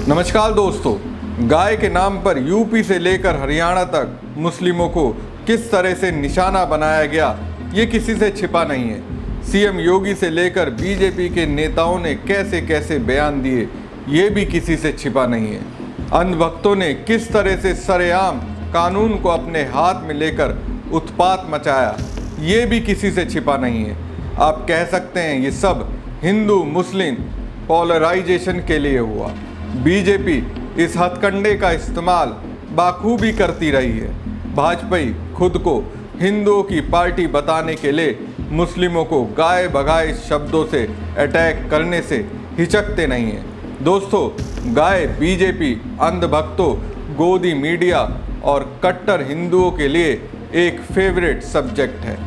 नमस्कार दोस्तों, गाय के नाम पर यूपी से लेकर हरियाणा तक मुस्लिमों को किस तरह से निशाना बनाया गया, ये किसी से छिपा नहीं है। सीएम योगी से लेकर बीजेपी के नेताओं ने कैसे कैसे बयान दिए, ये भी किसी से छिपा नहीं है। अंधभक्तों ने किस तरह से सरेआम कानून को अपने हाथ में लेकर उत्पात मचाया, ये भी किसी से छिपा नहीं है। आप कह सकते हैं ये सब हिंदू मुस्लिम पोलराइजेशन के लिए हुआ। बीजेपी इस हथकंडे का इस्तेमाल बाखूबी करती रही है। भाजपा खुद को हिंदुओं की पार्टी बताने के लिए मुस्लिमों को गाय बगाए शब्दों से अटैक करने से हिचकते नहीं हैं। दोस्तों, गाय बीजेपी, अंधभक्तों, गोदी मीडिया और कट्टर हिंदुओं के लिए एक फेवरेट सब्जेक्ट है।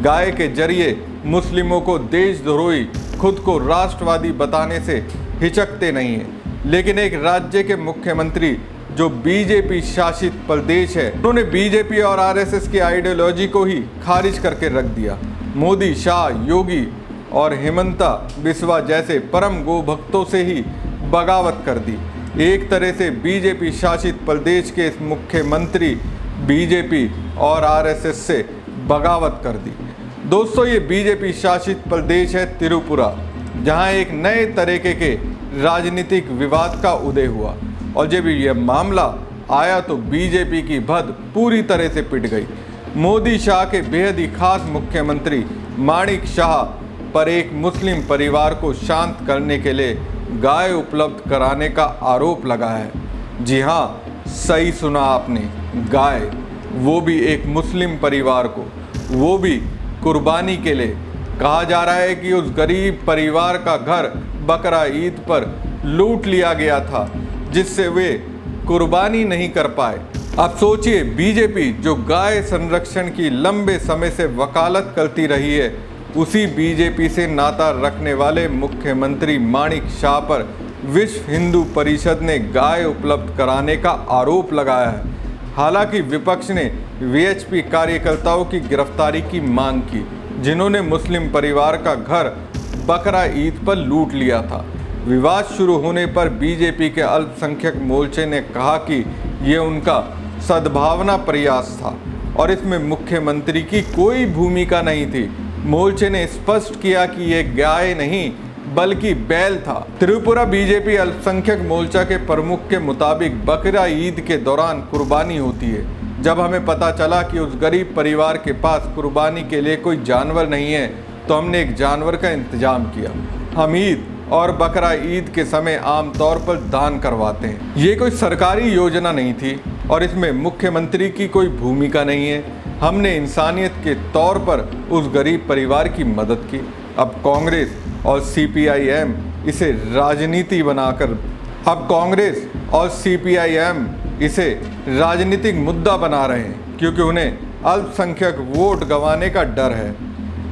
गाय के जरिए मुस्लिमों को देशद्रोही, खुद को राष्ट्रवादी बताने से हिचकते नहीं हैं। लेकिन एक राज्य के मुख्यमंत्री जो बीजेपी शासित प्रदेश है, उन्होंने बीजेपी और आरएसएस की आइडियोलॉजी को ही खारिज करके रख दिया। मोदी, शाह, योगी और हेमंता बिस्वा जैसे परम गो भक्तों से ही बगावत कर दी। एक तरह से बीजेपी शासित प्रदेश के इस मुख्यमंत्री बीजेपी और आरएसएस से बगावत कर दी। दोस्तों, ये बीजेपी शासित प्रदेश है त्रिपुरा, जहां एक नए तरीके के राजनीतिक विवाद का उदय हुआ और जब यह मामला आया तो बीजेपी की भद पूरी तरह से पिट गई। मोदी शाह के बेहद ही खास मुख्यमंत्री माणिक शाह पर एक मुस्लिम परिवार को शांत करने के लिए गाय उपलब्ध कराने का आरोप लगा है। जी हाँ, सही सुना आपने, गाय, वो भी एक मुस्लिम परिवार को, वो भी कुर्बानी के लिए। कहा जा रहा है कि उस गरीब परिवार का घर बकरा ईद पर लूट लिया गया था, जिससे वे कुर्बानी नहीं कर पाए। अब सोचिए, बीजेपी जो गाय संरक्षण की लंबे समय से वकालत करती रही है, उसी बीजेपी से नाता रखने वाले मुख्यमंत्री माणिक शाह पर विश्व हिंदू परिषद ने गाय उपलब्ध कराने का आरोप लगाया है। हालांकि विपक्ष ने वीएचपी कार्यकर्ताओं की गिरफ्तारी की मांग की, जिन्होंने मुस्लिम परिवार का घर बकरा ईद पर लूट लिया था। विवाद शुरू होने पर बीजेपी के अल्पसंख्यक मोर्चे ने कहा कि ये उनका सद्भावना प्रयास था और इसमें मुख्यमंत्री की कोई भूमिका नहीं थी। मोर्चे ने स्पष्ट किया कि ये गाय नहीं बल्कि बैल था। त्रिपुरा बीजेपी अल्पसंख्यक मोर्चा के प्रमुख के मुताबिक बकरा ईद के दौरान कुर्बानी होती है। जब हमें पता चला कि उस गरीब परिवार के पास कुर्बानी के लिए कोई जानवर नहीं है, तो हमने एक जानवर का इंतजाम किया। हम ईद और बकरा ईद के समय आमतौर पर दान करवाते हैं। ये कोई सरकारी योजना नहीं थी और इसमें मुख्यमंत्री की कोई भूमिका नहीं है। हमने इंसानियत के तौर पर उस गरीब परिवार की मदद की। अब कांग्रेस और सीपीआईएम इसे राजनीतिक मुद्दा बना रहे हैं, क्योंकि उन्हें अल्पसंख्यक वोट गंवाने का डर है।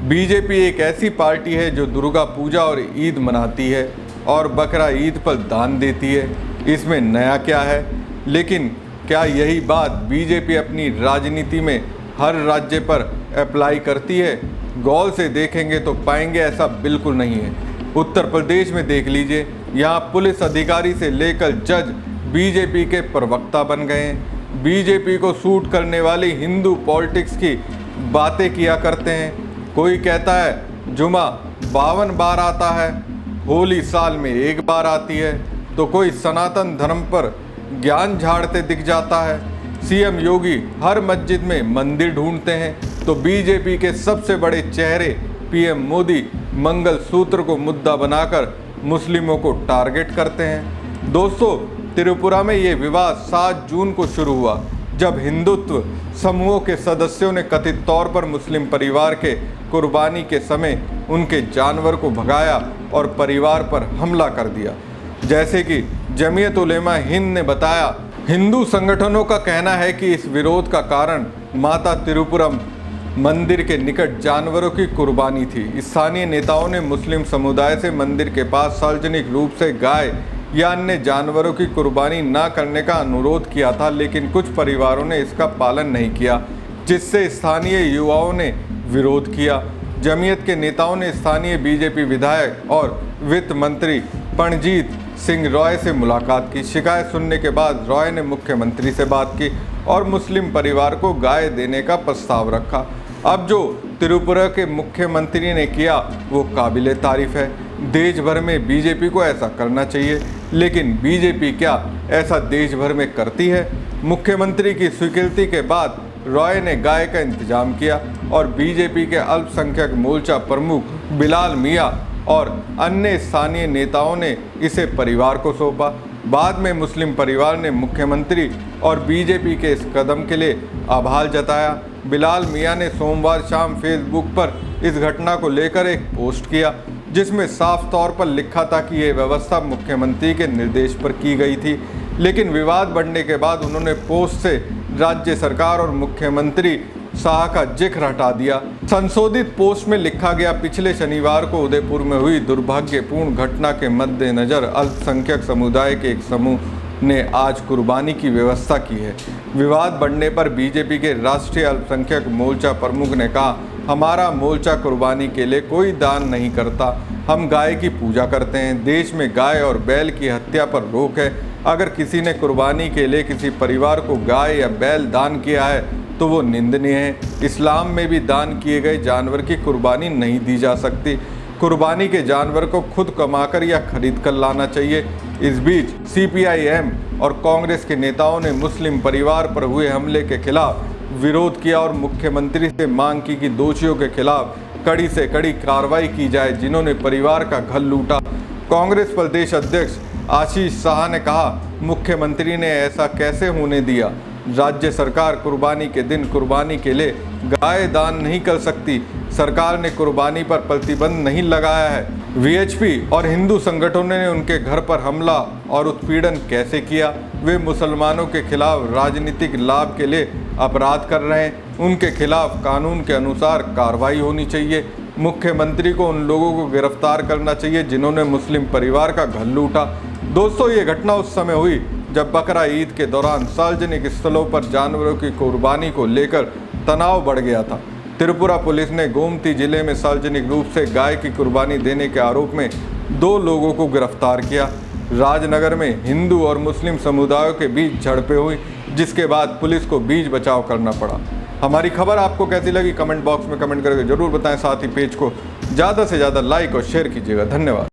बीजेपी एक ऐसी पार्टी है जो दुर्गा पूजा और ईद मनाती है और बकरा ईद पर दान देती है। इसमें नया क्या है? लेकिन क्या यही बात बीजेपी अपनी राजनीति में हर राज्य पर अप्लाई करती है? गौर से देखेंगे तो पाएंगे ऐसा बिल्कुल नहीं है। उत्तर प्रदेश में देख लीजिए, यहाँ पुलिस अधिकारी से लेकर जज बीजेपी के प्रवक्ता बन गए हैं। बीजेपी को सूट करने वाली हिंदू पॉलिटिक्स की बातें किया करते हैं। कोई कहता है जुमा 52 बार आता है, होली साल में 1 बार आती है, तो कोई सनातन धर्म पर ज्ञान झाड़ते दिख जाता है। सीएम योगी हर मस्जिद में मंदिर ढूंढते हैं, तो बीजेपी के सबसे बड़े चेहरे पीएम मोदी मंगल सूत्र को मुद्दा बनाकर मुस्लिमों को टारगेट करते हैं। दोस्तों, त्रिपुरा में ये विवाद 7 जून को शुरू हुआ, जब हिंदुत्व समूहों के सदस्यों ने कथित तौर पर मुस्लिम परिवार के कुर्बानी के समय उनके जानवर को भगाया और परिवार पर हमला कर दिया। जैसे कि जमीयत उलेमा हिंद ने बताया, हिंदू संगठनों का कहना है कि इस विरोध का कारण माता त्रिपुरम मंदिर के निकट जानवरों की कुर्बानी थी। स्थानीय नेताओं ने मुस्लिम समुदाय से मंदिर के पास सार्वजनिक रूप से गाय या अन्य जानवरों की कुर्बानी न करने का अनुरोध किया था, लेकिन कुछ परिवारों ने इसका पालन नहीं किया, जिससे स्थानीय युवाओं ने विरोध किया। जमीयत के नेताओं ने स्थानीय बीजेपी विधायक और वित्त मंत्री पणजीत सिंह रॉय से मुलाकात की। शिकायत सुनने के बाद रॉय ने मुख्यमंत्री से बात की और मुस्लिम परिवार को गाय देने का प्रस्ताव रखा। अब जो त्रिपुरा के मुख्यमंत्री ने किया वो काबिले तारीफ है। देश भर में बीजेपी को ऐसा करना चाहिए, लेकिन बीजेपी क्या ऐसा देश भर में करती है? मुख्यमंत्री की स्वीकृति के बाद रॉय ने गाय का इंतजाम किया और बीजेपी के अल्पसंख्यक मोर्चा प्रमुख बिलाल मियां और अन्य स्थानीय नेताओं ने इसे परिवार को सौंपा। बाद में मुस्लिम परिवार ने मुख्यमंत्री और बीजेपी के इस कदम के लिए आभार जताया। बिलाल मियां ने सोमवार शाम फेसबुक पर इस घटना को लेकर एक पोस्ट किया, जिसमें साफ तौर पर लिखा था कि यह व्यवस्था मुख्यमंत्री के निर्देश पर की गई थी। लेकिन विवाद बढ़ने के बाद उन्होंने पोस्ट से राज्य सरकार और मुख्यमंत्री शाह का जिक्र हटा दिया। संशोधित पोस्ट में लिखा गया, पिछले शनिवार को उदयपुर में हुई दुर्भाग्यपूर्ण घटना के मद्देनजर अल्पसंख्यक समुदाय के एक समूह ने आज कुर्बानी की व्यवस्था की है। विवाद बढ़ने पर बीजेपी के राष्ट्रीय अल्पसंख्यक मोर्चा प्रमुख ने कहा, हमारा मोर्चा कुर्बानी के लिए कोई दान नहीं करता, हम गाय की पूजा करते हैं। देश में गाय और बैल की हत्या पर रोक है। अगर किसी ने कुर्बानी के लिए किसी परिवार को गाय या बैल दान किया है तो वो निंदनीय है। इस्लाम में भी दान किए गए जानवर की कुर्बानी नहीं दी जा सकती। कुर्बानी के जानवर को खुद कमाकर या खरीद कर लाना चाहिए। इस बीच सीपीआईएम और कांग्रेस के नेताओं ने मुस्लिम परिवार पर हुए हमले के खिलाफ विरोध किया और मुख्यमंत्री से मांग की कि दोषियों के खिलाफ कड़ी से कड़ी कार्रवाई की जाए, जिन्होंने परिवार का घर लूटा। कांग्रेस प्रदेश अध्यक्ष आशीष शाह ने कहा, मुख्यमंत्री ने ऐसा कैसे होने दिया? राज्य सरकार कुर्बानी के दिन कुर्बानी के लिए गाय दान नहीं कर सकती। सरकार ने कुर्बानी पर प्रतिबंध नहीं लगाया है। वीएचपी और हिंदू संगठनों ने उनके घर पर हमला और उत्पीड़न कैसे किया? वे मुसलमानों के खिलाफ राजनीतिक लाभ के लिए अपराध कर रहे हैं। उनके खिलाफ कानून के अनुसार कार्रवाई होनी चाहिए। मुख्यमंत्री को उन लोगों को गिरफ्तार करना चाहिए जिन्होंने मुस्लिम परिवार का घर लूटा। दोस्तों, ये घटना उस समय हुई जब बकरा ईद के दौरान सार्वजनिक स्थलों पर जानवरों की कुर्बानी को लेकर तनाव बढ़ गया था। त्रिपुरा पुलिस ने गोमती जिले में सार्वजनिक रूप से गाय की कुर्बानी देने के आरोप में 2 लोगों को गिरफ्तार किया। राजनगर में हिंदू और मुस्लिम समुदायों के बीच झड़पें हुई, जिसके बाद पुलिस को बीच बचाव करना पड़ा। हमारी खबर आपको कैसी लगी कमेंट बॉक्स में कमेंट करके जरूर बताएं। साथ ही पेज को ज़्यादा से ज़्यादा लाइक और शेयर कीजिएगा। धन्यवाद।